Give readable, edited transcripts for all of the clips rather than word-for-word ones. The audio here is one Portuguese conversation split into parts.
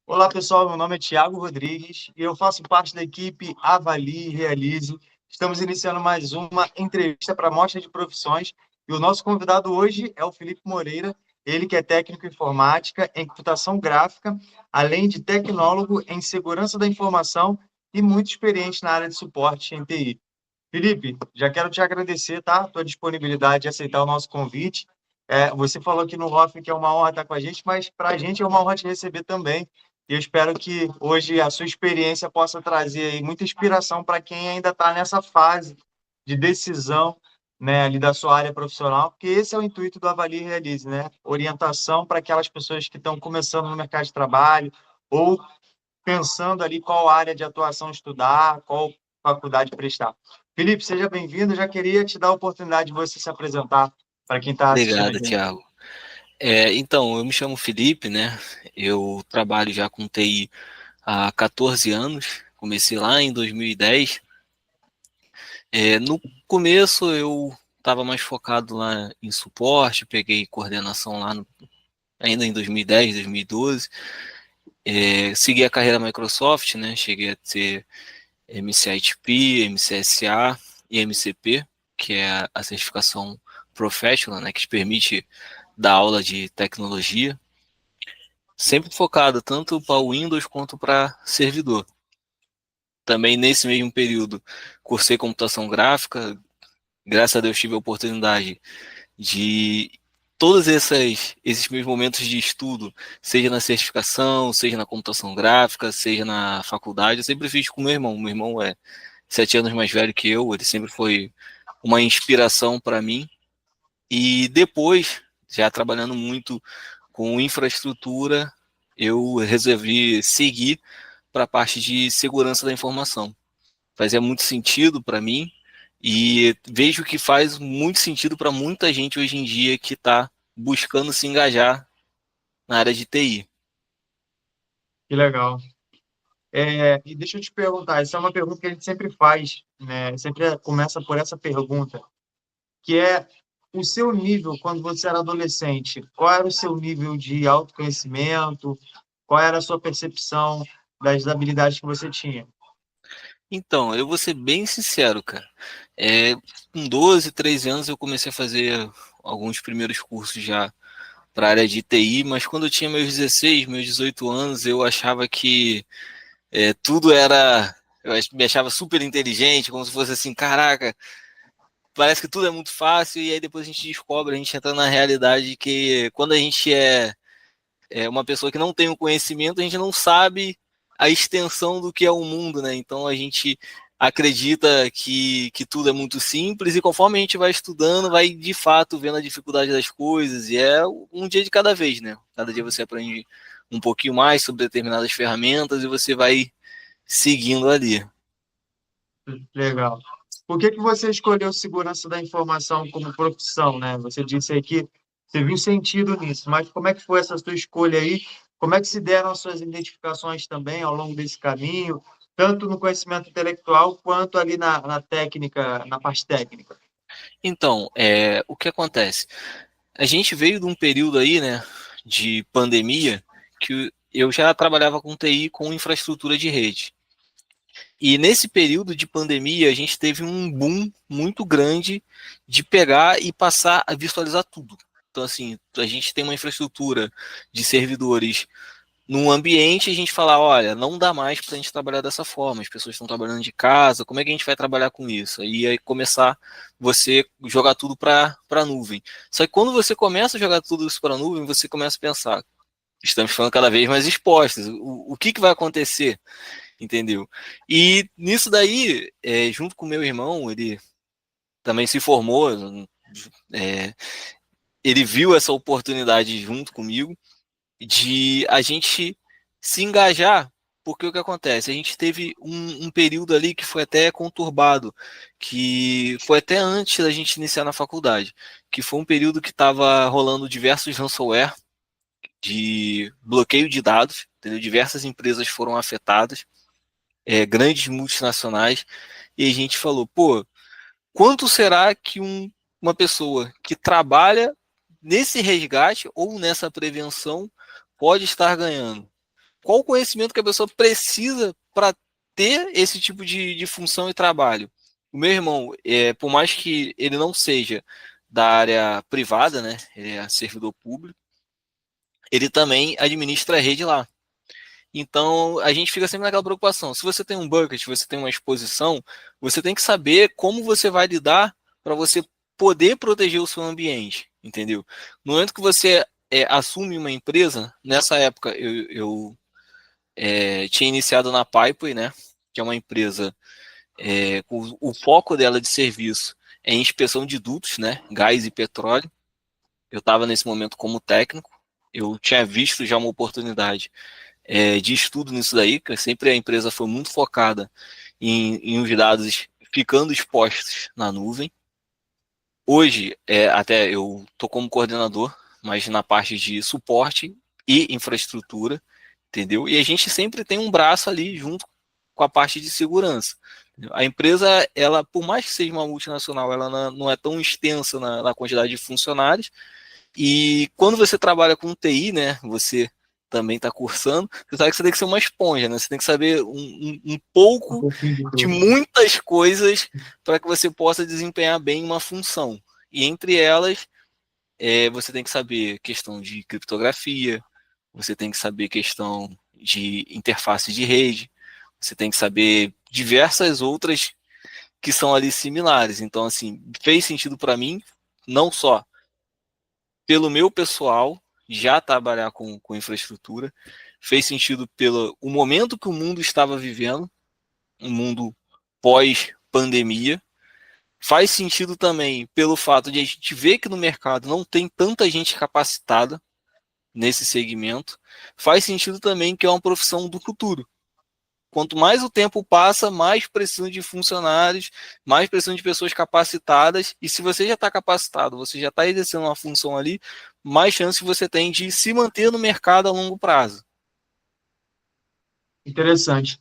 Olá, pessoal. Meu nome é Thiago Rodrigues e eu faço parte da equipe Avalie e Realize. Estamos iniciando mais uma entrevista para a Mostra de Profissões e o nosso convidado hoje é o Felipe Moreira, ele que é técnico em informática, em computação gráfica, além de tecnólogo em segurança da informação e muito experiente na área de suporte em TI. Felipe, já quero te agradecer, tá? A tua disponibilidade de aceitar o nosso convite. Você falou aqui no off que é uma honra estar com a gente, mas para a gente é uma honra te receber também. E eu espero que hoje a sua experiência possa trazer aí muita inspiração para quem ainda está nessa fase de decisão, né, ali da sua área profissional, porque esse é o intuito do Avalie e Realize, né? Orientação para aquelas pessoas que estão começando no mercado de trabalho ou pensando ali qual área de atuação estudar, qual faculdade prestar. Felipe, seja bem-vindo. Já queria te dar a oportunidade de você se apresentar para quem está assistindo a Obrigado, gente. Thiago. Então, eu me chamo Felipe, né? Eu trabalho já com TI há 14 anos. Comecei lá em 2010. No começo eu estava mais focado lá em suporte, peguei coordenação lá ainda em 2010, 2012. Segui a carreira Microsoft, né? Cheguei a ter MCITP, MCSA e MCP, que é a certificação Professional, né? Que te permite dar aula de tecnologia. Sempre focado tanto para o Windows quanto para servidor. Também nesse mesmo período cursei computação gráfica, graças a Deus tive a oportunidade de esses meus momentos de estudo, seja na certificação, seja na computação gráfica, seja na faculdade, eu sempre fiz com meu irmão é 7 anos mais velho que eu, ele sempre foi uma inspiração para mim, e depois, já trabalhando muito com infraestrutura, eu resolvi seguir para a parte de segurança da informação. Fazia muito sentido para mim e vejo que faz muito sentido para muita gente hoje em dia que está buscando se engajar na área de TI. Que legal. E deixa eu te perguntar, essa é uma pergunta que a gente sempre faz, né? Sempre começa por essa pergunta, que é o seu nível quando você era adolescente. Qual era o seu nível de autoconhecimento? Qual era a sua percepção das habilidades que você tinha? Então, eu vou ser bem sincero, cara. Com 12, 13 anos eu comecei a fazer alguns primeiros cursos já para a área de TI, mas quando eu tinha meus 16, meus 18 anos, eu achava que tudo era. Me achava super inteligente, como se fosse assim, caraca, parece que tudo é muito fácil, e aí depois a gente descobre, a gente entra na realidade que quando a gente é uma pessoa que não tem o conhecimento, a gente não sabe a extensão do que é o mundo, né? Então a gente acredita que tudo é muito simples, e conforme a gente vai estudando, vai de fato vendo a dificuldade das coisas, e é um dia de cada vez, né? Cada dia você aprende um pouquinho mais sobre determinadas ferramentas e você vai seguindo ali. Legal. Por que você escolheu segurança da informação como profissão, né? Você disse aí que você viu sentido nisso, mas como é que foi essa sua escolha aí? Como é que se deram as suas identificações também ao longo desse caminho, tanto no conhecimento intelectual quanto ali na técnica, na parte técnica? Então, o que acontece? A gente veio de um período aí, né, de pandemia, que eu já trabalhava com TI, com infraestrutura de rede. E nesse período de pandemia, a gente teve um boom muito grande de pegar e passar a visualizar tudo. Então, assim, a gente tem uma infraestrutura de servidores num ambiente, a gente fala, olha, não dá mais para a gente trabalhar dessa forma, as pessoas estão trabalhando de casa, como é que a gente vai trabalhar com isso? Aí começar você jogar tudo para a nuvem. Só que quando você começa a jogar tudo isso para a nuvem, você começa a pensar, estamos ficando cada vez mais expostos, o que vai acontecer? Entendeu? E nisso daí, junto com meu irmão, ele também se formou, é, ele viu essa oportunidade junto comigo de a gente se engajar, porque o que acontece? A gente teve um período ali que foi até conturbado, que foi até antes da gente iniciar na faculdade, que foi um período que estava rolando diversos ransomware de bloqueio de dados, entendeu? Diversas empresas foram afetadas, grandes multinacionais, e a gente falou, pô, quanto será que uma pessoa que trabalha nesse resgate ou nessa prevenção pode estar ganhando? qual o conhecimento que a pessoa precisa para ter esse tipo de função e trabalho. O meu irmão, por mais que ele não seja da área privada, né, ele é servidor público, ele também administra a rede lá. Então, a gente fica sempre naquela preocupação. Se você tem um bucket, você tem uma exposição, você tem que saber como você vai lidar para você poder proteger o seu ambiente, entendeu? No momento que você assume uma empresa, nessa época eu tinha iniciado na Pipe, né, que é uma empresa, o foco dela de serviço é em inspeção de dutos, né, gás e petróleo. Eu estava nesse momento como técnico, eu tinha visto já uma oportunidade de estudo nisso daí, que sempre a empresa foi muito focada em os dados ficando expostos na nuvem. Hoje, até eu estou como coordenador, mas na parte de suporte e infraestrutura, entendeu? E a gente sempre tem um braço ali junto com a parte de segurança. A empresa, ela, por mais que seja uma multinacional, ela não é tão extensa na quantidade de funcionários. E quando você trabalha com TI, né, você também está cursando, você sabe que você tem que ser uma esponja, né? Você tem que saber um Um pouco pouquinho de de tudo. muitas coisas para que você possa desempenhar bem uma função. E entre elas, você tem que saber questão de criptografia, você tem que saber questão de interface de rede, você tem que saber diversas outras que são ali similares. Então, assim, fez sentido para mim, não só pelo meu pessoal já trabalhar com infraestrutura, fez sentido pelo o momento que o mundo estava vivendo, um mundo pós-pandemia. Faz sentido também pelo fato de a gente ver que no mercado não tem tanta gente capacitada nesse segmento. Faz sentido também que é uma profissão do futuro. Quanto mais o tempo passa, mais precisam de funcionários, mais precisam de pessoas capacitadas. E se você já está capacitado, você já está exercendo uma função ali, mais chance você tem de se manter no mercado a longo prazo. Interessante.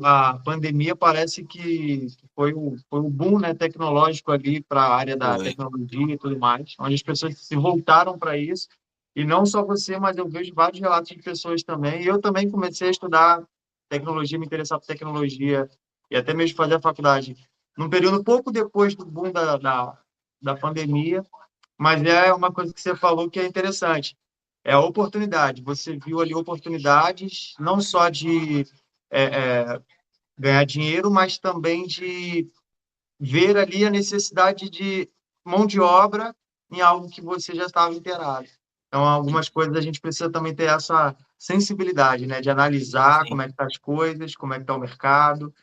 A pandemia parece que foi o boom, né, tecnológico ali para a área da Foi. tecnologia e tudo mais, onde as pessoas se voltaram para isso. E não só você, mas eu vejo vários relatos de pessoas também. E eu também comecei a estudar tecnologia, me interessar por tecnologia e até mesmo fazer a faculdade num período pouco depois do boom da pandemia. Mas é uma coisa que você falou que é interessante. É a oportunidade. Você viu ali oportunidades não só de é, é, ganhar dinheiro, mas também de ver ali a necessidade de mão de obra em algo que você já estava inteirado. Então, algumas coisas a gente precisa também ter essa sensibilidade, né, de analisar Sim. como é que tá as coisas, como é que está o mercado,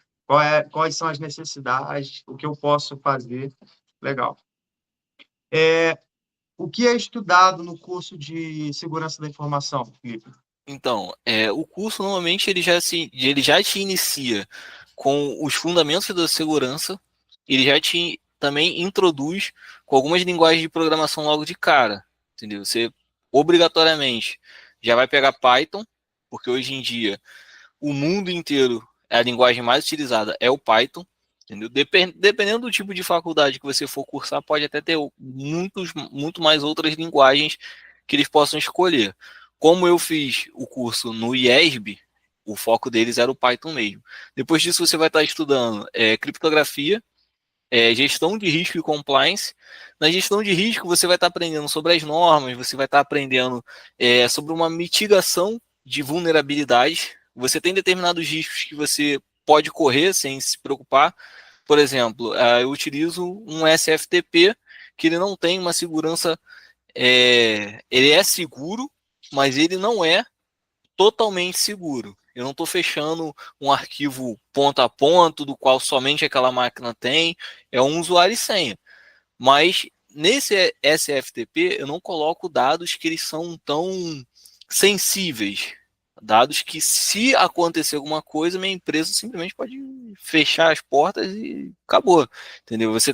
quais são as necessidades, o que eu posso fazer. Legal. O que é estudado no curso de segurança da informação, Felipe? Então, o curso normalmente ele já te inicia com os fundamentos da segurança, ele já te também introduz com algumas linguagens de programação logo de cara, entendeu? Você obrigatoriamente já vai pegar Python, porque hoje em dia o mundo inteiro, a linguagem mais utilizada é o Python, entendeu? Dependendo do tipo de faculdade que você for cursar, pode até ter muito mais outras linguagens que eles possam escolher. Como eu fiz o curso no IESB, o foco deles era o Python mesmo. Depois disso, você vai estar estudando criptografia, gestão de risco e compliance. Na gestão de risco, você vai estar aprendendo sobre as normas, você vai estar aprendendo sobre uma mitigação de vulnerabilidades. Você tem determinados riscos que você pode correr sem se preocupar. Por exemplo, eu utilizo um SFTP que ele não tem uma segurança, ele é seguro, mas ele não é totalmente seguro. Eu não estou fechando um arquivo ponto a ponto, do qual somente aquela máquina tem, é um usuário e senha. Mas nesse SFTP eu não coloco dados que eles são tão sensíveis. Dados que, se acontecer alguma coisa, minha empresa simplesmente pode fechar as portas e acabou. Entendeu? Você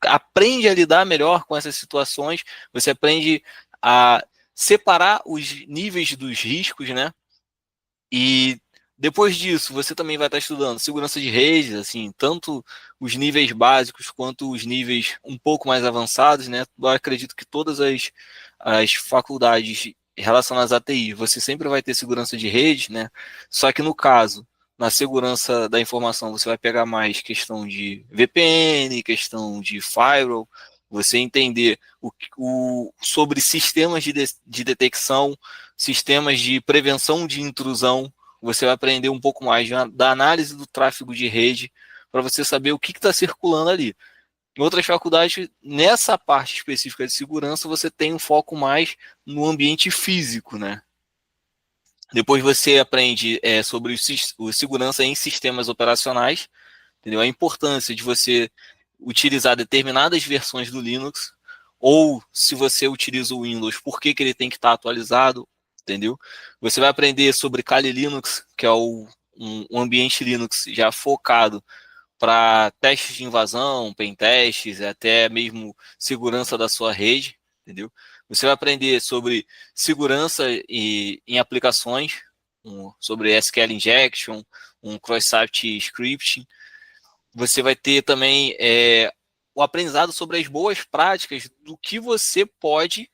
aprende a lidar melhor com essas situações, você aprende a separar os níveis dos riscos, né? E depois disso, você também vai estar estudando segurança de redes, assim, tanto os níveis básicos quanto os níveis um pouco mais avançados, né? Eu acredito que todas as faculdades relacionadas à TI, você sempre vai ter segurança de rede, né? Só que no caso, na segurança da informação, você vai pegar mais questão de VPN, questão de firewall, você entender sobre sistemas de detecção, sistemas de prevenção de intrusão, você vai aprender um pouco mais da análise do tráfego de rede, para você saber o que está circulando ali. Em outras faculdades, nessa parte específica de segurança, você tem um foco mais no ambiente físico, né? Depois você aprende sobre o segurança em sistemas operacionais, entendeu? A importância de você utilizar determinadas versões do Linux, ou se você utiliza o Windows, por que ele tem que estar atualizado, entendeu? Você vai aprender sobre Kali Linux, que é um ambiente Linux já focado para testes de invasão, pen testes, até mesmo segurança da sua rede, entendeu? Você vai aprender sobre segurança em aplicações, sobre SQL injection, cross-site scripting. Você vai ter também o aprendizado sobre as boas práticas do que você pode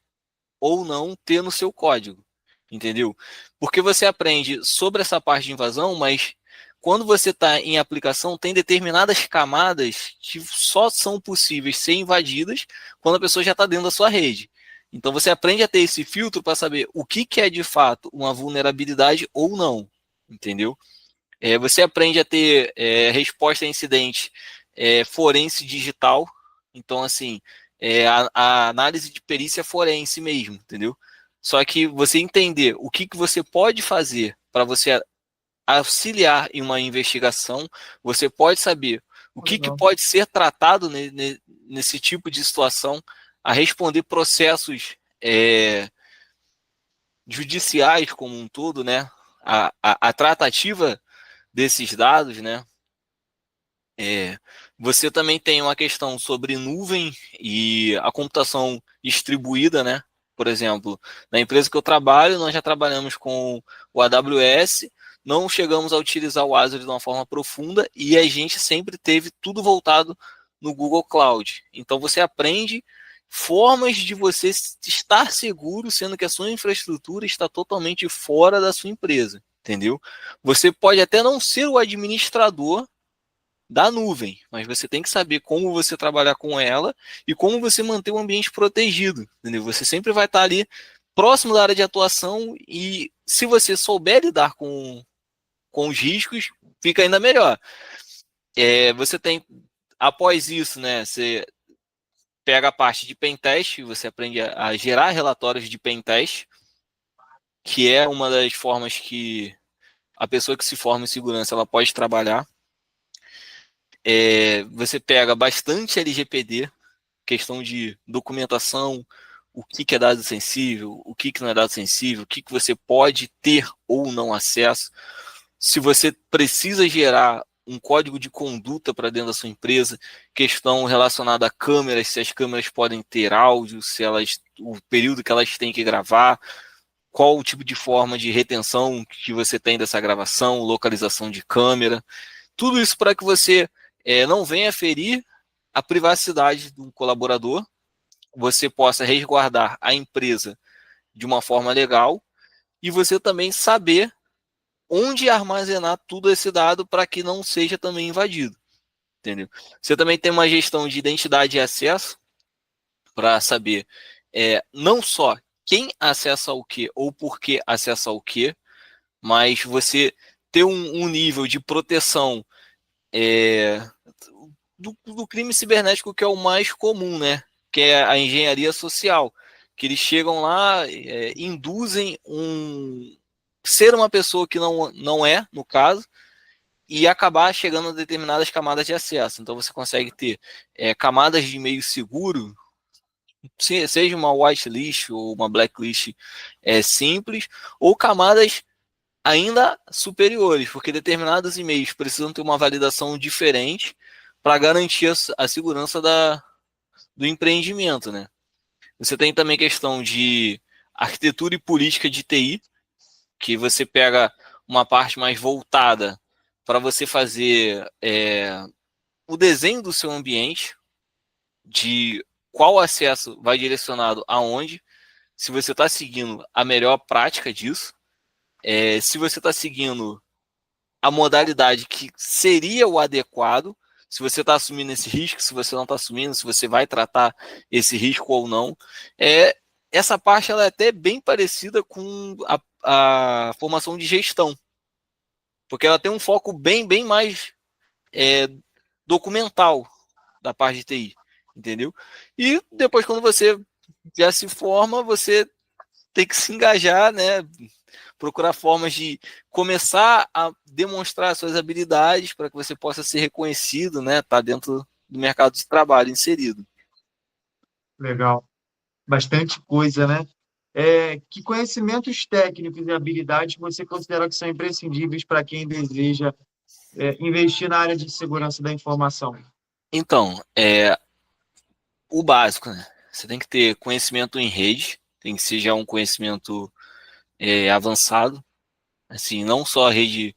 ou não ter no seu código, entendeu? Porque você aprende sobre essa parte de invasão, mas quando você está em aplicação, tem determinadas camadas que só são possíveis ser invadidas quando a pessoa já está dentro da sua rede. Então você aprende a ter esse filtro para saber o que é de fato uma vulnerabilidade ou não, entendeu? Você aprende a ter resposta a incidente forense digital. Então, assim, a análise de perícia forense mesmo, entendeu? Só que você entender o que você pode fazer para você auxiliar em uma investigação, você pode saber o que pode ser tratado nesse tipo de situação, a responder processos judiciais como um todo, né? A tratativa desses dados, né? Você também tem uma questão sobre nuvem e a computação distribuída, né? Por exemplo, na empresa que eu trabalho, nós já trabalhamos com o AWS, não chegamos a utilizar o Azure de uma forma profunda e a gente sempre teve tudo voltado no Google Cloud. Então você aprende formas de você estar seguro, sendo que a sua infraestrutura está totalmente fora da sua empresa, entendeu? Você pode até não ser o administrador da nuvem, mas você tem que saber como você trabalhar com ela e como você manter o ambiente protegido, entendeu? Você sempre vai estar ali próximo da área de atuação e se você souber lidar com os riscos, fica ainda melhor. Você tem, após isso, né, você pega a parte de pentest, você aprende a gerar relatórios de pentest, que é uma das formas que a pessoa que se forma em segurança ela pode trabalhar. Você pega bastante LGPD, questão de documentação, o que é dado sensível, o que não é dado sensível, o que você pode ter ou não acesso. Se você precisa gerar um código de conduta para dentro da sua empresa, questão relacionada a câmeras, se as câmeras podem ter áudio, se elas, o período que elas têm que gravar, qual o tipo de forma de retenção que você tem dessa gravação, localização de câmera, tudo isso para que você não venha ferir a privacidade do colaborador, você possa resguardar a empresa de uma forma legal e você também saber onde armazenar tudo esse dado para que não seja também invadido, entendeu? Você também tem uma gestão de identidade e acesso para saber não só quem acessa o que ou por que acessa o que, mas você ter um nível de proteção do crime cibernético que é o mais comum, né? Que é a engenharia social, que eles chegam lá, induzem ser uma pessoa que não é, no caso, e acabar chegando a determinadas camadas de acesso. Então você consegue ter camadas de e-mail seguro, seja uma whitelist ou uma blacklist simples, ou camadas ainda superiores, porque determinados e-mails precisam ter uma validação diferente para garantir a segurança do empreendimento, né? Você tem também questão de arquitetura e política de TI, que você pega uma parte mais voltada para você fazer o desenho do seu ambiente, de qual acesso vai direcionado aonde, se você está seguindo a melhor prática disso, se você está seguindo a modalidade que seria o adequado, se você está assumindo esse risco, se você não está assumindo, se você vai tratar esse risco ou não. Essa parte ela é até bem parecida com a formação de gestão, porque ela tem um foco bem mais documental da parte de TI, entendeu? E depois, quando você já se forma, você tem que se engajar, né? Procurar formas de começar a demonstrar suas habilidades para que você possa ser reconhecido, né? Tá dentro do mercado de trabalho inserido. Legal. Bastante coisa, né? Que conhecimentos técnicos e habilidades você considera que são imprescindíveis para quem deseja investir na área de segurança da informação? Então, o básico, né? Você tem que ter conhecimento em rede, tem que ser já um conhecimento avançado, assim, não só a rede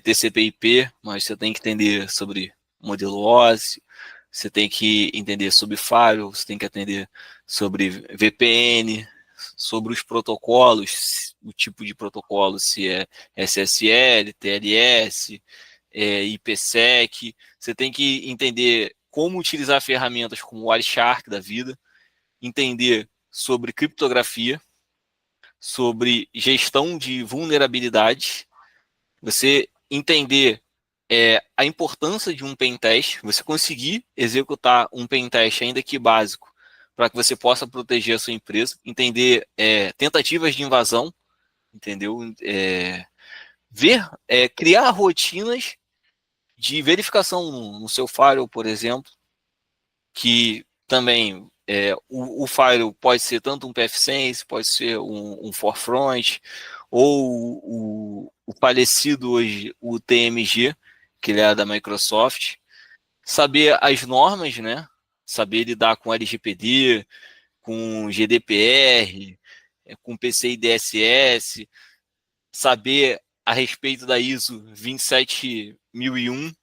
TCP/IP, mas você tem que entender sobre modelo OSI, você tem que entender sobre firewall, você tem que entender sobre VPN, sobre os protocolos, o tipo de protocolo, se é SSL, TLS, IPsec. Você tem que entender como utilizar ferramentas como o Wireshark da vida, entender sobre criptografia, sobre gestão de vulnerabilidades, você entender a importância de um pentest, você conseguir executar um pentest, ainda que básico, para que você possa proteger a sua empresa, entender tentativas de invasão, entendeu? Criar rotinas de verificação no seu firewall, por exemplo, que também o firewall pode ser tanto um pfSense, pode ser um Forefront, ou o falecido hoje, o TMG, que ele é da Microsoft. Saber as normas, né? Saber lidar com LGPD, com GDPR, com PCI DSS, saber a respeito da ISO 27001,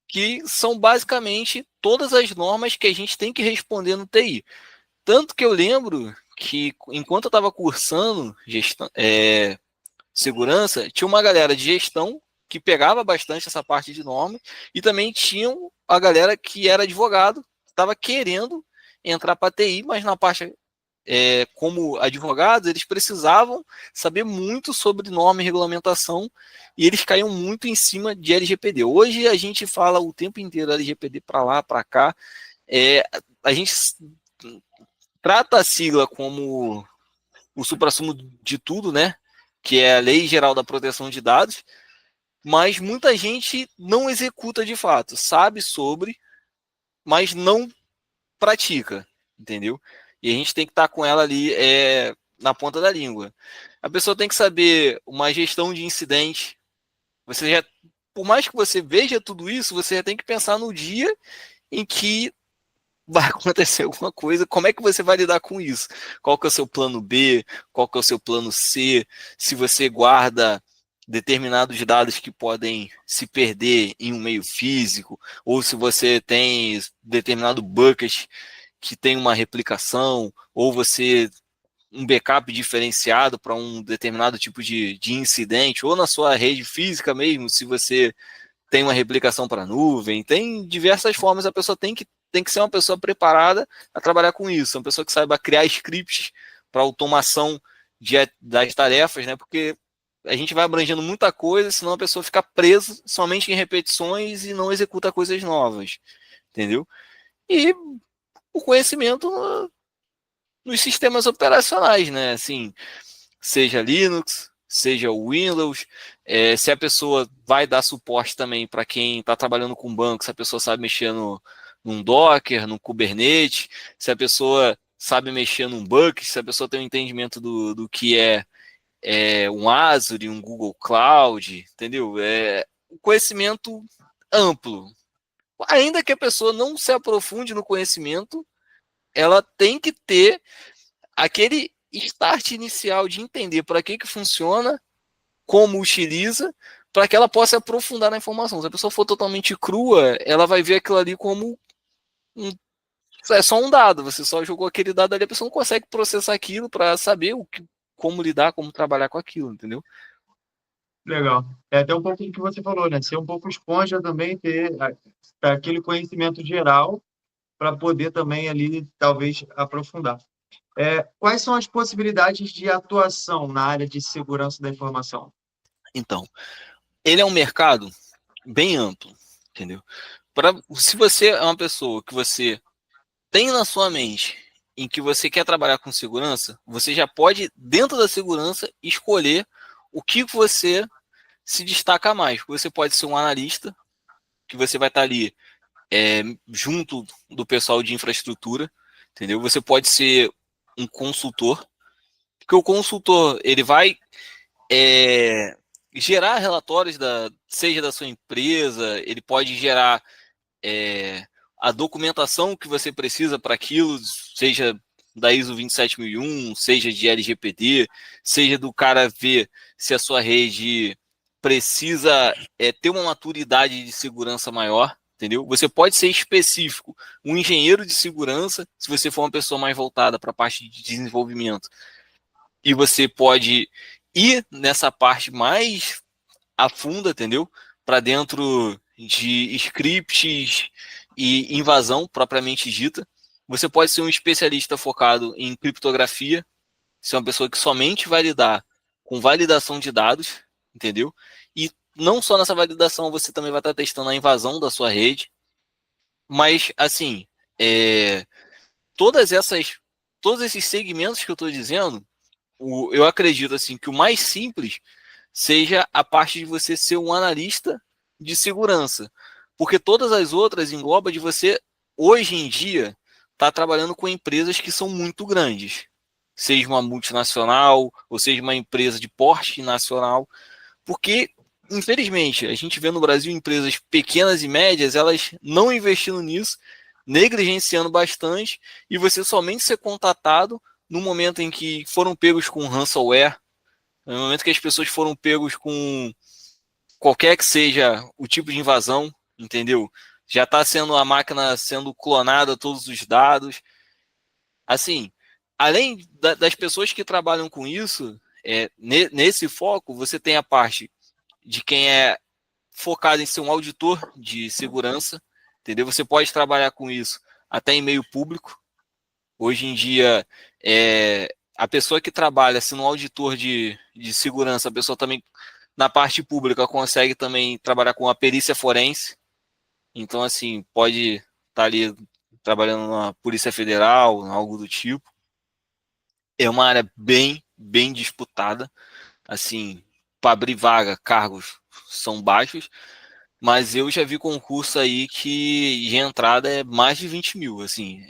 que são basicamente todas as normas que a gente tem que responder no TI. Tanto que eu lembro que, enquanto eu estava cursando segurança, tinha uma galera de gestão que pegava bastante essa parte de norma, e também tinha a galera que era advogado, estava querendo entrar para TI, mas na parte como advogados, eles precisavam saber muito sobre norma e regulamentação, e eles caíam muito em cima de LGPD. Hoje a gente fala o tempo inteiro LGPD para lá, para cá. A gente trata a sigla como o suprassumo de tudo, né? Que é a Lei Geral da Proteção de Dados, mas muita gente não executa de fato, sabe sobre, mas não pratica, entendeu? E a gente tem que estar com ela ali na ponta da língua. A pessoa tem que saber uma gestão de incidente. Você já, por mais que você veja tudo isso, você já tem que pensar no dia em que vai acontecer alguma coisa, como é que você vai lidar com isso? Qual que é o seu plano B? Qual que é o seu plano C? Se você guarda determinados dados que podem se perder em um meio físico, ou se você tem determinado bucket que tem uma replicação, ou você um backup diferenciado para um determinado tipo de incidente, ou na sua rede física mesmo, se você tem uma replicação para nuvem, tem diversas formas, a pessoa tem que ser uma pessoa preparada a trabalhar com isso, uma pessoa que saiba criar scripts para automação das tarefas, né? Porque a gente vai abrangendo muita coisa, senão a pessoa fica presa somente em repetições e não executa coisas novas, entendeu? E o conhecimento nos sistemas operacionais, né? Assim, seja Linux, seja o Windows, se a pessoa vai dar suporte também para quem está trabalhando com banco, se a pessoa sabe mexer num Docker, num Kubernetes, se a pessoa sabe mexer num bucket, se a pessoa tem um entendimento do que é um Azure, um Google Cloud, entendeu? O conhecimento amplo. Ainda que a pessoa não se aprofunde no conhecimento, ela tem que ter aquele start inicial de entender para que funciona, como utiliza, para que ela possa aprofundar na informação. Se a pessoa for totalmente crua, ela vai ver aquilo ali como um É só um dado, você só jogou aquele dado ali, a pessoa não consegue processar aquilo para saber como lidar, como trabalhar com aquilo, entendeu? Legal. É até um pouco do que você falou, né? Ser um pouco esponja também, ter aquele conhecimento geral para poder também ali, talvez, aprofundar. Quais são as possibilidades de atuação na área de segurança da informação? Então, ele é um mercado bem amplo, entendeu? Se você é uma pessoa que você tem na sua mente em que você quer trabalhar com segurança, você já pode, dentro da segurança, escolher o que você se destaca mais. Você pode ser um analista, que você vai estar ali junto do pessoal de infraestrutura, entendeu? Você pode ser um consultor, porque o consultor ele vai é, gerar relatórios seja da sua empresa, ele pode gerar a documentação que você precisa para aquilo, seja da ISO 27001, seja de LGPD, seja do cara ver se a sua rede precisa ter uma maturidade de segurança maior, entendeu? Você pode ser específico, um engenheiro de segurança, se você for uma pessoa mais voltada para a parte de desenvolvimento, e você pode ir nessa parte mais a fundo, entendeu? Para dentro de scripts e invasão propriamente dita. Você pode ser um especialista focado em criptografia, ser uma pessoa que somente vai lidar com validação de dados, entendeu? E não só nessa validação, você também vai estar testando a invasão da sua rede. Mas, assim, é, todas essas, todos esses segmentos que eu estou dizendo, eu acredito assim que o mais simples seja a parte de você ser um analista de segurança. Porque todas as outras engloba de você, hoje em dia, estar trabalhando com empresas que são muito grandes. Seja uma multinacional, ou seja uma empresa de porte nacional. Porque, infelizmente, a gente vê no Brasil empresas pequenas e médias, elas não investindo nisso, negligenciando bastante, e você somente ser contatado no momento em que foram pegos com ransomware, no momento que as pessoas foram pegos com qualquer que seja o tipo de invasão, entendeu? Já está sendo a máquina sendo clonada todos os dados. Assim, além das pessoas que trabalham com isso, nesse foco, você tem a parte de quem é focado em ser um auditor de segurança, entendeu? Você pode trabalhar com isso até em meio público. Hoje em dia, a pessoa que trabalha sendo um auditor de segurança, a pessoa também, na parte pública, consegue também trabalhar com a perícia forense. Então, assim, pode estar ali trabalhando na Polícia Federal, algo do tipo. É uma área bem, bem disputada. Assim, para abrir vaga, cargos são baixos, mas eu já vi concurso aí que de entrada é mais de 20 mil. Assim,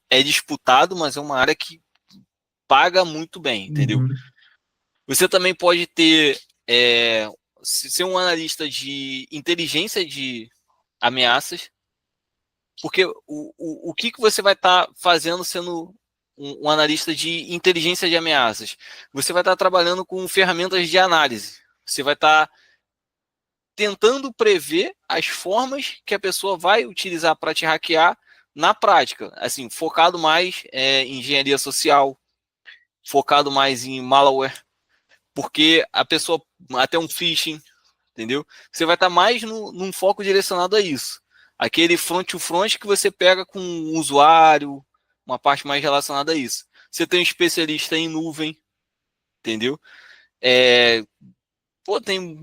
é disputado, mas é uma área que paga muito bem, entendeu? Uhum. Você também pode ser um analista de inteligência de ameaças, porque o que você vai estar fazendo sendo um analista de inteligência de ameaças? Você vai estar trabalhando com ferramentas de análise. Você vai estar tentando prever as formas que a pessoa vai utilizar para te hackear na prática, assim, focado mais em engenharia social, focado mais em malware, porque a pessoa, até um phishing, entendeu? Você vai estar mais num foco direcionado a isso. Aquele front-to-front que você pega com o usuário, uma parte mais relacionada a isso. Você tem um especialista em nuvem, entendeu? É, pô, tem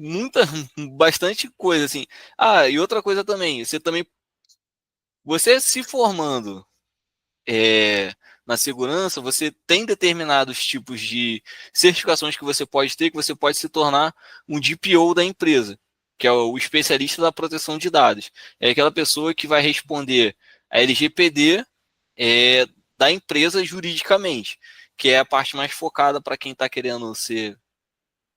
bastante coisa assim. Ah, e outra coisa também, você se formando na segurança, você tem determinados tipos de certificações que você pode ter, que você pode se tornar um DPO da empresa, que é o especialista da proteção de dados. É aquela pessoa que vai responder a LGPD da empresa juridicamente, que é a parte mais focada para quem está querendo ser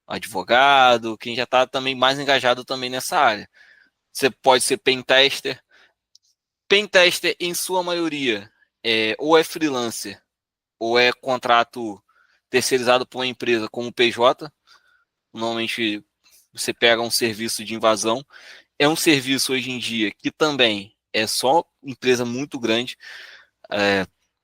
advogado, quem já está também mais engajado também nessa área. Você pode ser pentester. Pentester, em sua maioria, ou é freelancer, ou é contrato terceirizado por uma empresa como PJ. Normalmente você pega um serviço de invasão. É um serviço hoje em dia que também é só empresa muito grande.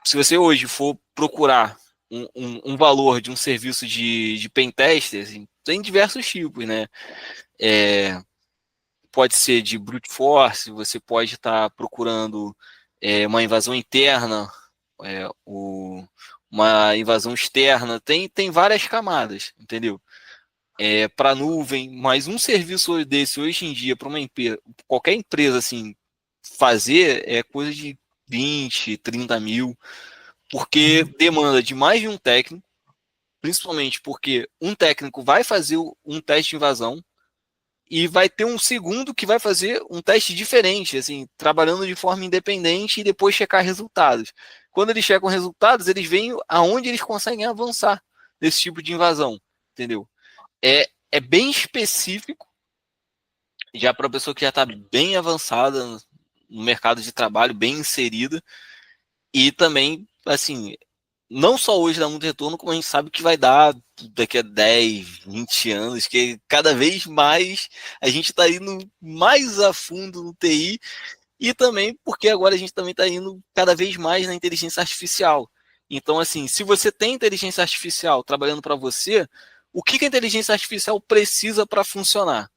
Se você hoje for procurar um valor de um serviço de pen tester, assim, tem diversos tipos, né? Pode ser de brute force, você pode estar procurando uma invasão interna, uma invasão externa, tem várias camadas, entendeu? Para nuvem, mas um serviço desse hoje em dia, para uma empresa, qualquer empresa assim, fazer é coisa de 20, 30 mil, porque demanda de mais de um técnico, principalmente porque um técnico vai fazer um teste de invasão e vai ter um segundo que vai fazer um teste diferente, assim, trabalhando de forma independente e depois checar resultados. Quando eles checam resultados, eles veem aonde eles conseguem avançar nesse tipo de invasão, entendeu? É bem específico, já para a pessoa que já está bem avançada no mercado de trabalho, bem inserida, e também, assim, não só hoje dá muito retorno, como a gente sabe que vai dar daqui a 10, 20 anos, que cada vez mais a gente está indo mais a fundo no TI, e também porque agora a gente também está indo cada vez mais na inteligência artificial. Então, assim, se você tem inteligência artificial trabalhando para você, o que a inteligência artificial precisa para funcionar?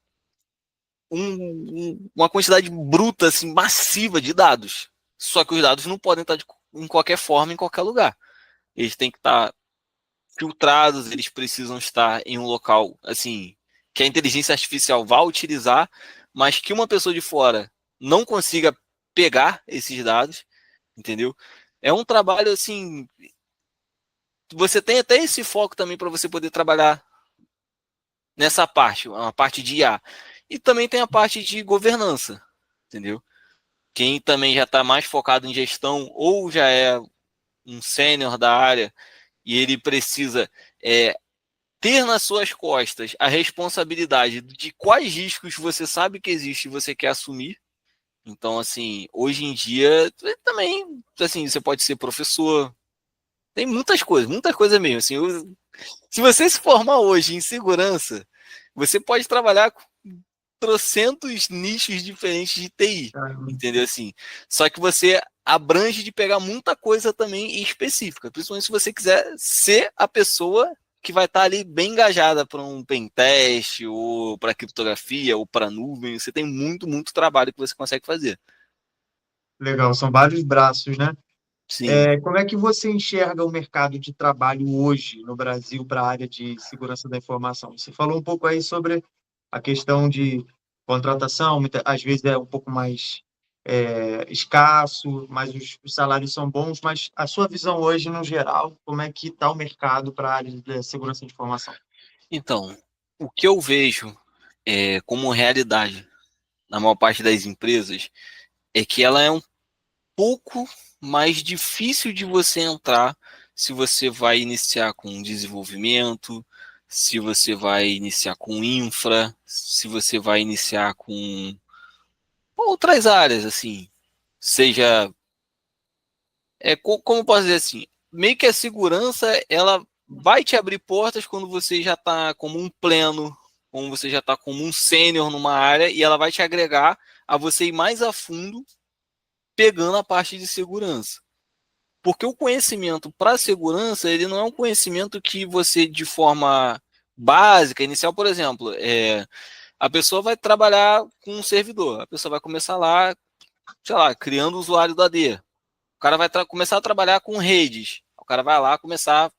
Uma quantidade bruta, assim, massiva de dados. Só que os dados não podem estar em qualquer forma, em qualquer lugar. Eles têm que estar filtrados, eles precisam estar em um local, assim, que a inteligência artificial vá utilizar, mas que uma pessoa de fora não consiga pegar esses dados, entendeu? É um trabalho, assim, você tem até esse foco também para você poder trabalhar nessa parte, a parte de IA. E também tem a parte de governança, entendeu? Quem também já está mais focado em gestão ou já é um sênior da área e ele precisa ter nas suas costas a responsabilidade de quais riscos você sabe que existe e você quer assumir. Então, assim, hoje em dia também, assim, você pode ser professor, tem muitas coisas mesmo. Assim, se você se formar hoje em segurança, você pode trabalhar com trocentos nichos diferentes de TI, entendeu? Assim, só que você abrange de pegar muita coisa também específica, principalmente se você quiser ser a pessoa que vai estar ali bem engajada para um pentest, ou para criptografia, ou para nuvem. Você tem muito trabalho que você consegue fazer. Legal, são vários braços, né? Sim. Como é que você enxerga o mercado de trabalho hoje no Brasil para a área de segurança da informação? Você falou um pouco aí sobre a questão de contratação, às vezes é um pouco mais escasso, mas os salários são bons, mas a sua visão hoje, no geral, como é que está o mercado para a área de segurança de informação? Então, o que eu vejo como realidade na maior parte das empresas é que ela é um pouco mais difícil de você entrar se você vai iniciar com desenvolvimento, se você vai iniciar com infra, se você vai iniciar com outras áreas, assim, seja, como posso dizer assim, meio que a segurança, ela vai te abrir portas quando você já está como um pleno, quando você já está como um sênior numa área, e ela vai te agregar a você ir mais a fundo, pegando a parte de segurança. Porque o conhecimento para segurança, ele não é um conhecimento que você, de forma básica, inicial, por exemplo, a pessoa vai trabalhar com um servidor, a pessoa vai começar lá, sei lá, criando o usuário do AD. O cara vai começar a trabalhar com redes. O cara vai lá começar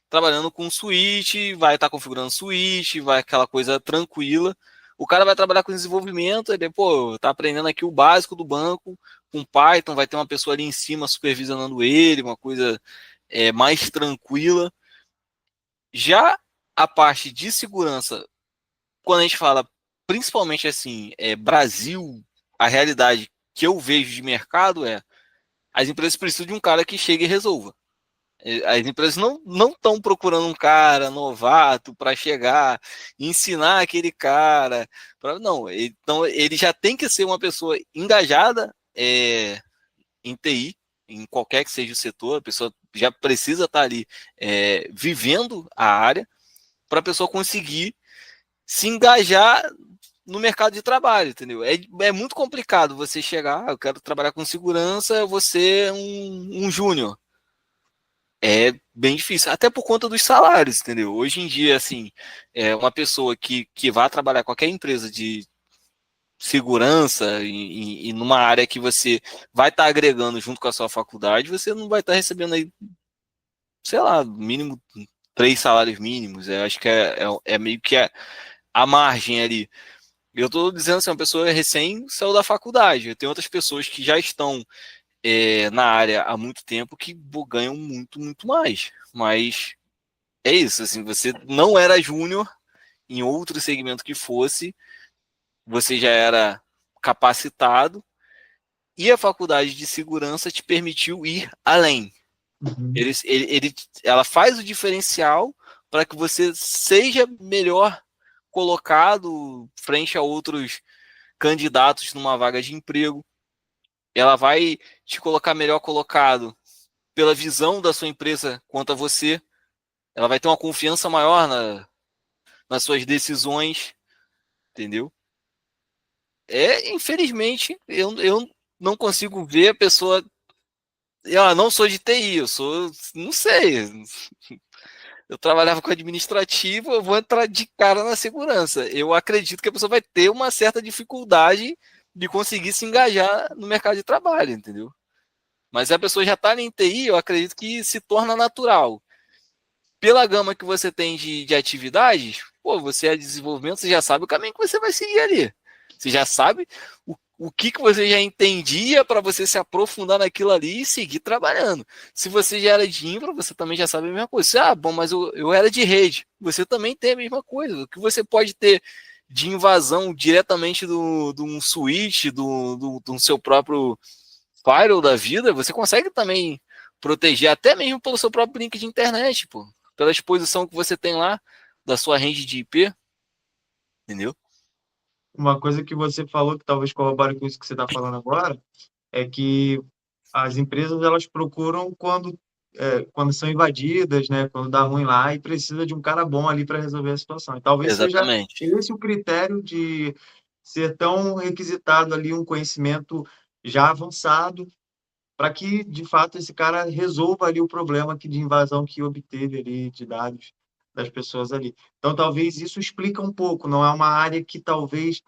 trabalhando com switch, vai estar configurando switch, vai aquela coisa tranquila. O cara vai trabalhar com desenvolvimento, ele, pô, tá aprendendo aqui o básico do banco, com Python, vai ter uma pessoa ali em cima supervisionando ele, uma coisa mais tranquila. Já a parte de segurança, quando a gente fala, principalmente assim, Brasil, a realidade que eu vejo de mercado as empresas precisam de um cara que chegue e resolva. As empresas não estão procurando um cara novato para chegar, ensinar aquele cara. Não, então ele já tem que ser uma pessoa engajada em TI, em qualquer que seja o setor, a pessoa já precisa estar ali vivendo a área para a pessoa conseguir se engajar no mercado de trabalho, entendeu? É muito complicado você chegar, eu quero trabalhar com segurança, você um júnior. É bem difícil, até por conta dos salários, entendeu? Hoje em dia, assim, uma pessoa que vá trabalhar em qualquer empresa de segurança e numa área que você vai estar agregando junto com a sua faculdade, você não vai estar recebendo aí, sei lá, mínimo 3 salários mínimos. Eu acho que é meio que a margem ali. Eu estou dizendo assim, uma pessoa recém saiu da faculdade. Eu tenho outras pessoas que já estão na área há muito tempo que ganham muito, muito mais. Mas é isso, assim, você não era júnior em outro segmento que fosse, você já era capacitado e a faculdade de segurança te permitiu ir além. Uhum. Ela faz o diferencial para que você seja melhor colocado frente a outros candidatos numa vaga de emprego. Ela vai te colocar melhor colocado pela visão da sua empresa quanto a você. Ela vai ter uma confiança maior nas suas decisões, entendeu? Infelizmente, eu não consigo ver a pessoa. Eu não sou de TI, eu sou. Não sei. Eu trabalhava com administrativo, eu vou entrar de cara na segurança. Eu acredito que a pessoa vai ter uma certa dificuldade de conseguir se engajar no mercado de trabalho, entendeu? Mas se a pessoa já está em TI, eu acredito que se torna natural. Pela gama que você tem de atividades, pô, você é de desenvolvimento, você já sabe o caminho que você vai seguir ali. Você já sabe o que você já entendia para você se aprofundar naquilo ali e seguir trabalhando. Se você já era de infra, você também já sabe a mesma coisa. Bom, mas eu era de rede. Você também tem a mesma coisa. O que você pode ter de invasão diretamente do um switch, do seu próprio firewall da vida, você consegue também proteger até mesmo pelo seu próprio link de internet, pô. Pela exposição que você tem lá da sua rede de IP, entendeu? Uma coisa que você falou, que talvez corrobore com isso que você está falando agora, é que as empresas elas procuram quando são invadidas, né? Quando dá ruim lá e precisa de um cara bom ali para resolver a situação. E talvez seja Exatamente. esse o critério de ser tão requisitado ali um conhecimento já avançado para que, de fato, esse cara resolva ali o problema de invasão que obteve ali de dados das pessoas ali. Então, talvez isso explica um pouco. Não é uma área que talvez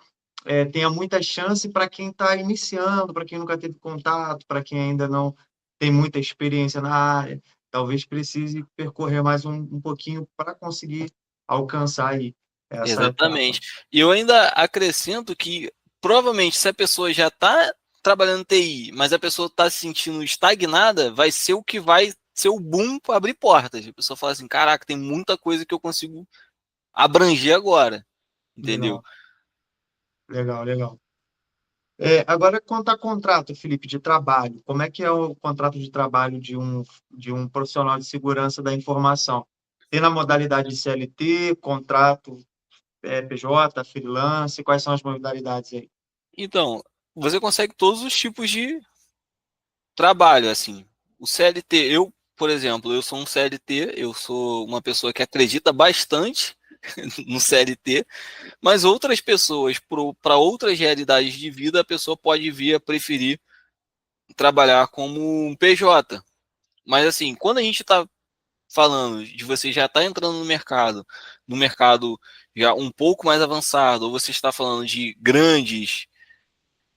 tenha muita chance para quem está iniciando, para quem nunca teve contato, para quem ainda não tem muita experiência na área. Talvez precise percorrer mais um pouquinho para conseguir alcançar aí essa etapa. Exatamente. E eu ainda acrescento que provavelmente se a pessoa já está trabalhando em TI, mas a pessoa está se sentindo estagnada, vai ser o que vai ser o boom para abrir portas. A pessoa fala assim, caraca, tem muita coisa que eu consigo abranger agora, entendeu? Legal, legal, legal. Agora, quanto a contrato, Felipe, de trabalho, como é que é o contrato de trabalho de um profissional de segurança da informação? Tem na modalidade de CLT, contrato PJ, freelance, quais são as modalidades aí? Então, você consegue todos os tipos de trabalho, assim. O CLT, por exemplo, eu sou um CLT, eu sou uma pessoa que acredita bastante no CLT, mas outras pessoas, para outras realidades de vida, a pessoa pode vir a preferir trabalhar como um PJ. Mas assim, quando a gente está falando de você já estar entrando no mercado já um pouco mais avançado, ou você está falando de grandes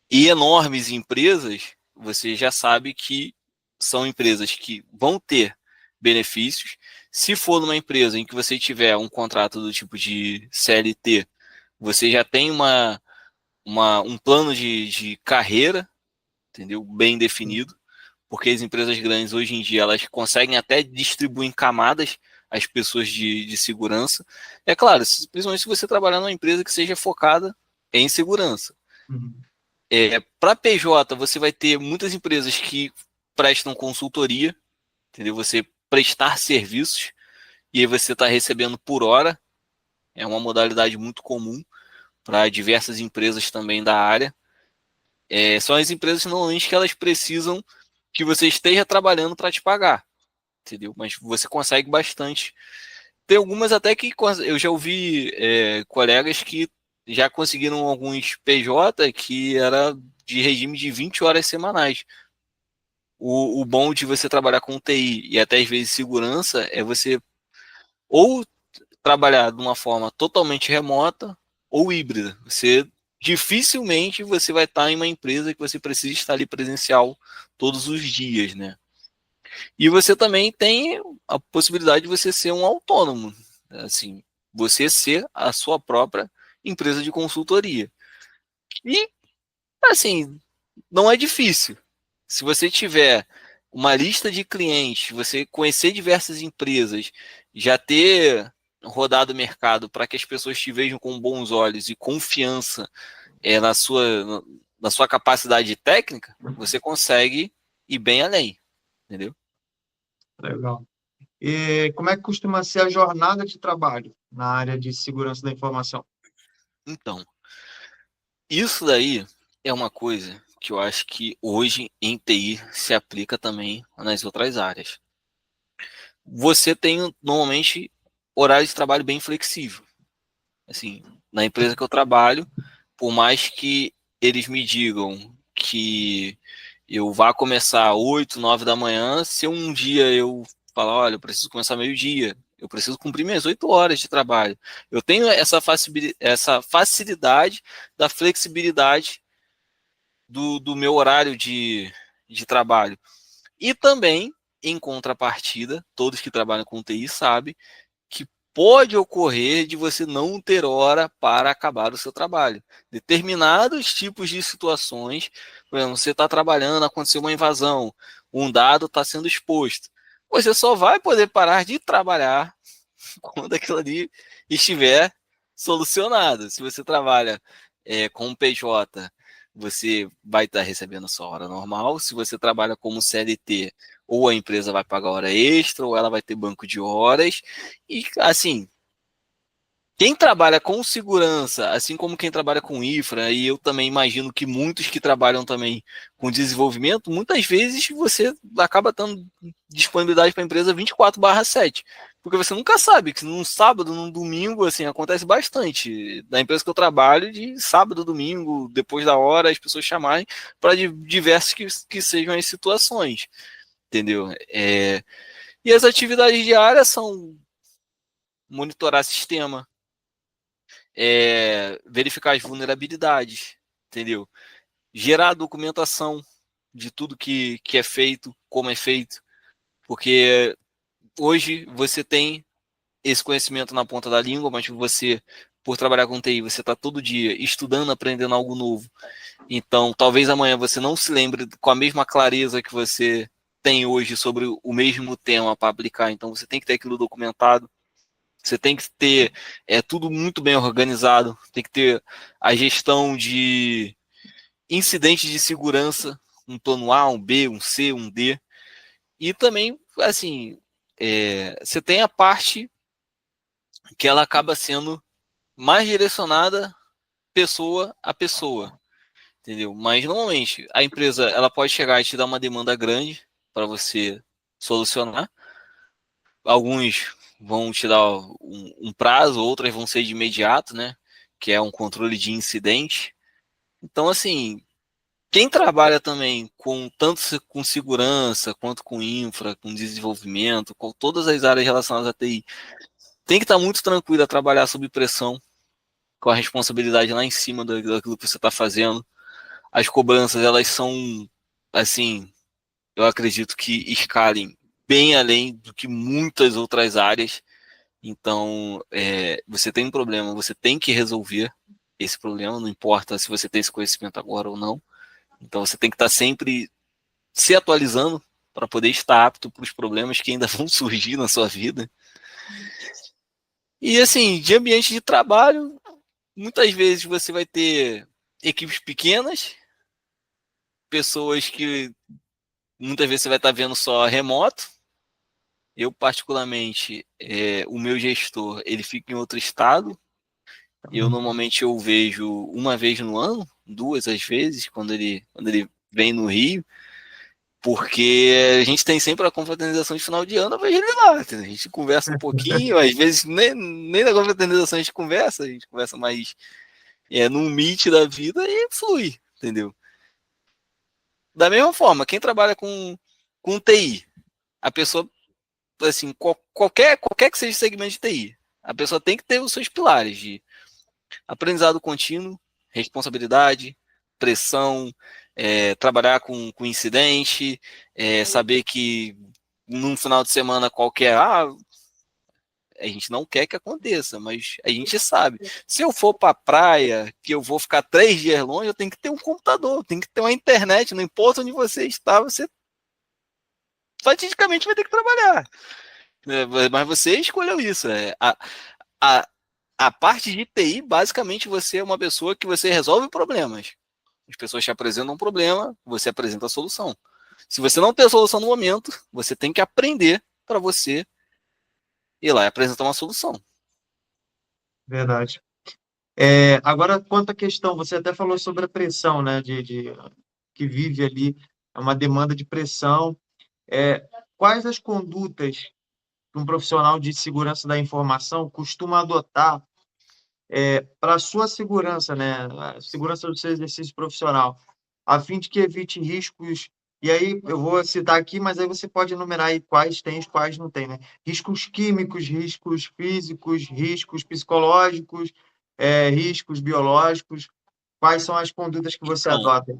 e enormes empresas, você já sabe que são empresas que vão ter benefícios. Se for numa empresa em que você tiver um contrato do tipo de CLT, você já tem um plano de carreira, entendeu? Bem definido, porque as empresas grandes hoje em dia elas conseguem até distribuir em camadas as pessoas de segurança. É claro, principalmente se você trabalhar numa empresa que seja focada em segurança. Uhum. Para PJ, você vai ter muitas empresas que prestam consultoria, entendeu? Você prestar serviços e aí você está recebendo por hora. É uma modalidade muito comum para diversas empresas também da área. São as empresas normalmente que elas precisam que você esteja trabalhando para te pagar, entendeu? Mas você consegue bastante. Tem algumas até que eu já ouvi colegas que já conseguiram alguns PJ que era de regime de 20 horas semanais. O bom de você trabalhar com TI e até às vezes segurança é você ou trabalhar de uma forma totalmente remota ou híbrida. Você dificilmente você vai estar em uma empresa que você precisa estar ali presencial todos os dias, né? E você também tem a possibilidade de você ser um autônomo, assim, você ser a sua própria empresa de consultoria. E, assim, não é difícil. Se você tiver uma lista de clientes, você conhecer diversas empresas, já ter rodado o mercado para que as pessoas te vejam com bons olhos e confiança na sua capacidade técnica, você consegue ir bem além, entendeu? Legal. E como é que costuma ser a jornada de trabalho na área de segurança da informação? Então, isso daí é uma coisa que eu acho que hoje em TI se aplica também nas outras áreas. Você tem normalmente horário de trabalho bem flexível. Assim, na empresa que eu trabalho, por mais que eles me digam que eu vá começar 8, 9 da manhã, se um dia eu falar, olha, eu preciso começar meio-dia, eu preciso cumprir minhas 8 horas de trabalho. Eu tenho essa facilidade da flexibilidade do meu horário de trabalho. E também, em contrapartida, todos que trabalham com TI sabem que pode ocorrer de você não ter hora para acabar o seu trabalho. Determinados tipos de situações, por exemplo, você está trabalhando, aconteceu uma invasão, um dado está sendo exposto. Você só vai poder parar de trabalhar quando aquilo ali estiver solucionado. Se você trabalha com um PJ, você vai estar recebendo sua hora normal. Se você trabalha como CLT, ou a empresa vai pagar hora extra, ou ela vai ter banco de horas. E assim, quem trabalha com segurança, assim como quem trabalha com infra, e eu também imagino que muitos que trabalham também com desenvolvimento, muitas vezes você acaba dando disponibilidade para a empresa 24/7. Porque você nunca sabe que num sábado, num domingo, assim, acontece bastante. Da empresa que eu trabalho, de sábado, domingo, depois da hora, as pessoas chamarem para diversas que sejam as situações. Entendeu? E as atividades diárias são monitorar sistema, verificar as vulnerabilidades, entendeu? Gerar documentação de tudo que é feito, como é feito, porque hoje você tem esse conhecimento na ponta da língua, mas você, por trabalhar com TI, você está todo dia estudando, aprendendo algo novo. Então, talvez amanhã você não se lembre com a mesma clareza que você tem hoje sobre o mesmo tema para aplicar. Então, você tem que ter aquilo documentado. Você tem que ter tudo muito bem organizado, tem que ter a gestão de incidentes de segurança, um plano A, um B, um C, um D. E também, assim, você tem a parte que ela acaba sendo mais direcionada pessoa a pessoa, entendeu? Mas normalmente a empresa ela pode chegar e te dar uma demanda grande para você solucionar. Alguns vão te dar um prazo, outras vão ser de imediato, né? Que é um controle de incidente. Então, assim, quem trabalha também com tanto com segurança, quanto com infra, com desenvolvimento, com todas as áreas relacionadas à TI, tem que estar muito tranquilo a trabalhar sob pressão, com a responsabilidade lá em cima daquilo que você está fazendo. As cobranças, elas são, assim, eu acredito que escalem bem além do que muitas outras áreas. Então, você tem um problema, você tem que resolver esse problema, não importa se você tem esse conhecimento agora ou não. Então, você tem que estar sempre se atualizando para poder estar apto para os problemas que ainda vão surgir na sua vida. E, assim, de ambiente de trabalho, muitas vezes você vai ter equipes pequenas, pessoas que muitas vezes você vai estar vendo só remoto. Eu, particularmente, o meu gestor, ele fica em outro estado. Eu normalmente eu vejo uma vez no ano, duas às vezes, quando ele vem no Rio, porque a gente tem sempre a confraternização de final de ano, eu vejo ele lá. A gente conversa um pouquinho, às vezes nem na confraternização a gente conversa mais num Meet da vida e flui, entendeu? Da mesma forma, quem trabalha com TI, a pessoa, assim, qualquer que seja o segmento de TI, a pessoa tem que ter os seus pilares de aprendizado contínuo, responsabilidade, pressão, trabalhar com incidente, saber que num final de semana qualquer, a gente não quer que aconteça, mas a gente sabe. Se eu for para a praia, que eu vou ficar 3 dias longe, eu tenho que ter um computador, eu tenho que ter uma internet, não importa onde você está, você fatidicamente vai ter que trabalhar. Mas você escolheu isso. A, a parte de TI, basicamente, você é uma pessoa que você resolve problemas. As pessoas te apresentam um problema, você apresenta a solução. Se você não tem a solução no momento, você tem que aprender para você ir lá e apresentar uma solução. Verdade. Agora, quanto à questão, você até falou sobre a pressão, né, que vive ali, é uma demanda de pressão. Quais as condutas que um profissional de segurança da informação costuma adotar para a sua segurança, né, a segurança do seu exercício profissional, a fim de que evite riscos? E aí eu vou citar aqui, mas aí você pode enumerar aí quais tem e quais não tem, né? Riscos químicos, riscos físicos, riscos psicológicos, riscos biológicos. Quais são as condutas que você Então, adota?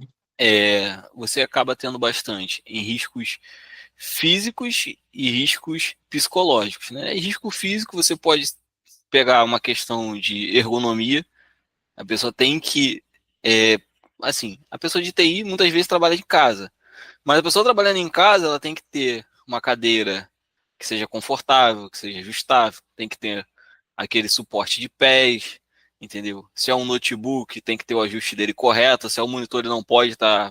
você acaba tendo bastante em riscos físicos e riscos psicológicos, né? E risco físico, você pode pegar uma questão de ergonomia. A pessoa tem que, assim, a pessoa de TI muitas vezes trabalha de casa, mas a pessoa trabalhando em casa, ela tem que ter uma cadeira que seja confortável, que seja ajustável, tem que ter aquele suporte de pés, entendeu? Se é um notebook, tem que ter o ajuste dele correto, se é um monitor, ele não pode estar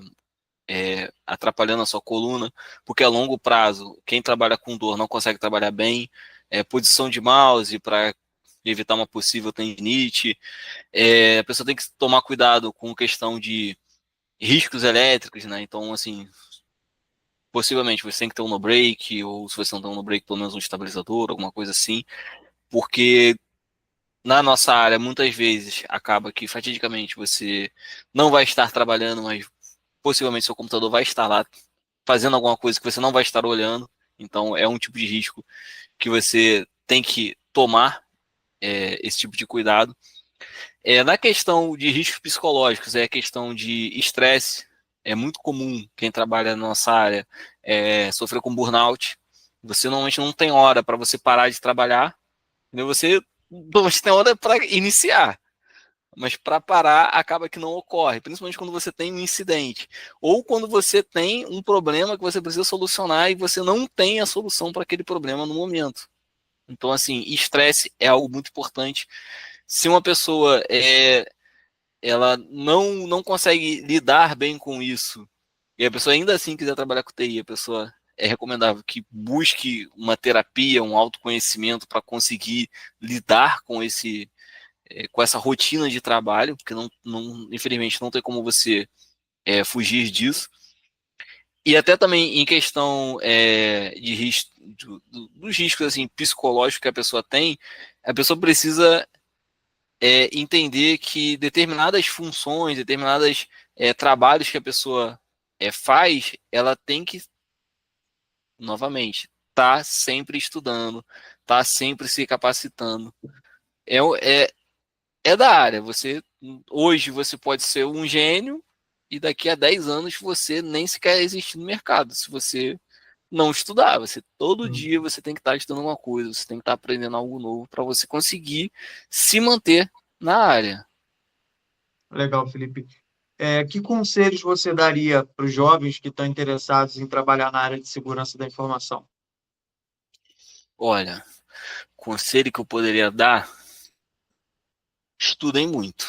atrapalhando a sua coluna, porque a longo prazo, quem trabalha com dor não consegue trabalhar bem, posição de mouse para evitar uma possível tendinite, a pessoa tem que tomar cuidado com questão de riscos elétricos, né? Então, assim, possivelmente você tem que ter um no-break, ou se você não tem um no-break, pelo menos um estabilizador, alguma coisa assim, porque na nossa área, muitas vezes, acaba que fatidicamente você não vai estar trabalhando, mas possivelmente seu computador vai estar lá fazendo alguma coisa que você não vai estar olhando. Então, é um tipo de risco que você tem que tomar esse tipo de cuidado. Na questão de riscos psicológicos, é a questão de estresse. É muito comum quem trabalha na nossa área sofrer com burnout. Você normalmente não tem hora para você parar de trabalhar, entendeu? Você normalmente tem hora para iniciar, mas para parar acaba que não ocorre, principalmente quando você tem um incidente ou quando você tem um problema que você precisa solucionar e você não tem a solução para aquele problema no momento. Então, assim, estresse é algo muito importante. Se uma pessoa ela não consegue lidar bem com isso, e a pessoa ainda assim quiser trabalhar com TI, a pessoa é recomendável que busque uma terapia, um autoconhecimento para conseguir lidar com essa rotina de trabalho, porque infelizmente não tem como você fugir disso. E até também em questão de risco, dos riscos assim, psicológicos que a pessoa tem, a pessoa precisa entender que determinadas funções, determinados trabalhos que a pessoa faz, ela tem que, novamente, estar sempre estudando, estar sempre se capacitando. É, é, é da área. Hoje você pode ser um gênio e daqui a 10 anos você nem sequer existir no mercado. Se você não estudar, todo dia você tem que estar estudando alguma coisa, você tem que estar aprendendo algo novo para você conseguir se manter na área. Legal, Felipe. Que conselhos você daria para os jovens que estão interessados em trabalhar na área de segurança da informação? Olha, conselho que eu poderia dar, estudem muito.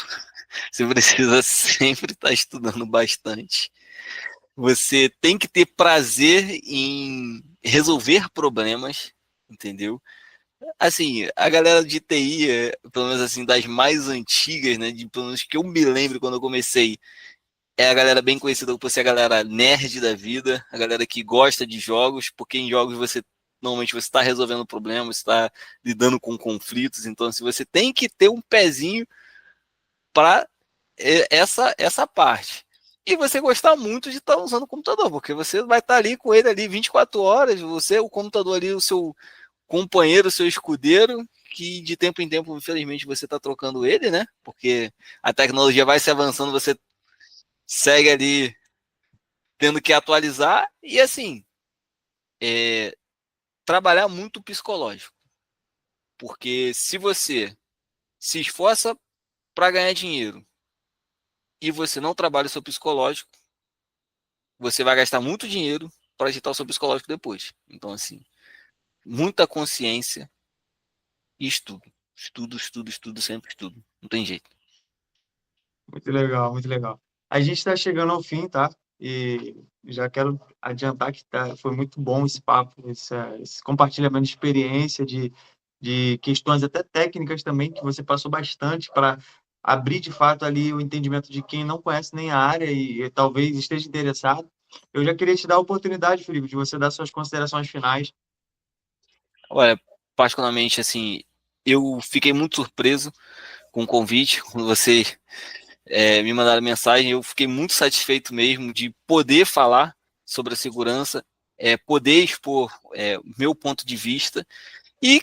Você precisa sempre estar estudando bastante. Você tem que ter prazer em resolver problemas, entendeu? Assim, a galera de TI, pelo menos assim, das mais antigas, né? Pelo menos que eu me lembro quando eu comecei, é a galera bem conhecida por ser a galera nerd da vida, a galera que gosta de jogos, porque em jogos você normalmente você está resolvendo problemas, está lidando com conflitos, então se você tem que ter um pezinho para essa parte. E você gostar muito de estar usando o computador, porque você vai estar ali com ele ali 24 horas, você, o computador ali, o seu companheiro, o seu escudeiro, que de tempo em tempo, infelizmente, você está trocando ele, né? Porque a tecnologia vai se avançando, você segue ali tendo que atualizar, e assim, trabalhar muito o psicológico. Porque se você se esforça para ganhar dinheiro e você não trabalha o seu psicológico, você vai gastar muito dinheiro para agitar o seu psicológico depois. Então, assim, muita consciência e estudo. Estudo, estudo, estudo, sempre estudo. Não tem jeito. Muito legal, muito legal. A gente está chegando ao fim, tá? E já quero adiantar que foi muito bom esse papo, esse compartilhamento de experiência, de questões até técnicas também, que você passou bastante para abrir de fato ali o entendimento de quem não conhece nem a área e talvez esteja interessado. Eu já queria te dar a oportunidade, Felipe, de você dar suas considerações finais. Olha, particularmente, assim, eu fiquei muito surpreso com o convite, quando vocês me mandaram mensagem, eu fiquei muito satisfeito mesmo de poder falar sobre a segurança, poder expor meu ponto de vista e,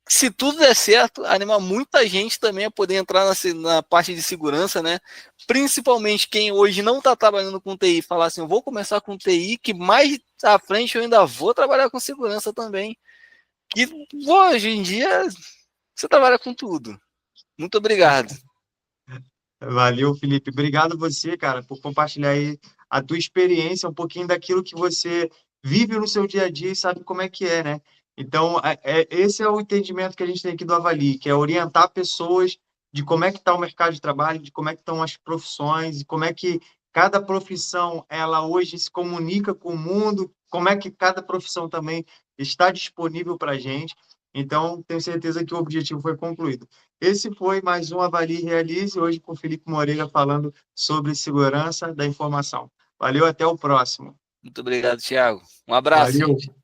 se tudo der certo, animar muita gente também a poder entrar na parte de segurança, né? Principalmente quem hoje não está trabalhando com TI, falar assim, eu vou começar com TI, que mais à frente eu ainda vou trabalhar com segurança também. Que hoje em dia você trabalha com tudo. Muito obrigado. Valeu, Felipe. Obrigado você, cara, por compartilhar aí a tua experiência, um pouquinho daquilo que você vive no seu dia a dia e sabe como é que é, né? Então, esse é o entendimento que a gente tem aqui do Avali, que é orientar pessoas de como é que está o mercado de trabalho, de como é que estão as profissões, e como é que cada profissão, ela hoje se comunica com o mundo, como é que cada profissão também está disponível para a gente. Então, tenho certeza que o objetivo foi concluído. Esse foi mais um Avalie e Realize, hoje com o Felipe Moreira falando sobre segurança da informação. Valeu, até o próximo. Muito obrigado, Thiago. Um abraço, Valeu. gente.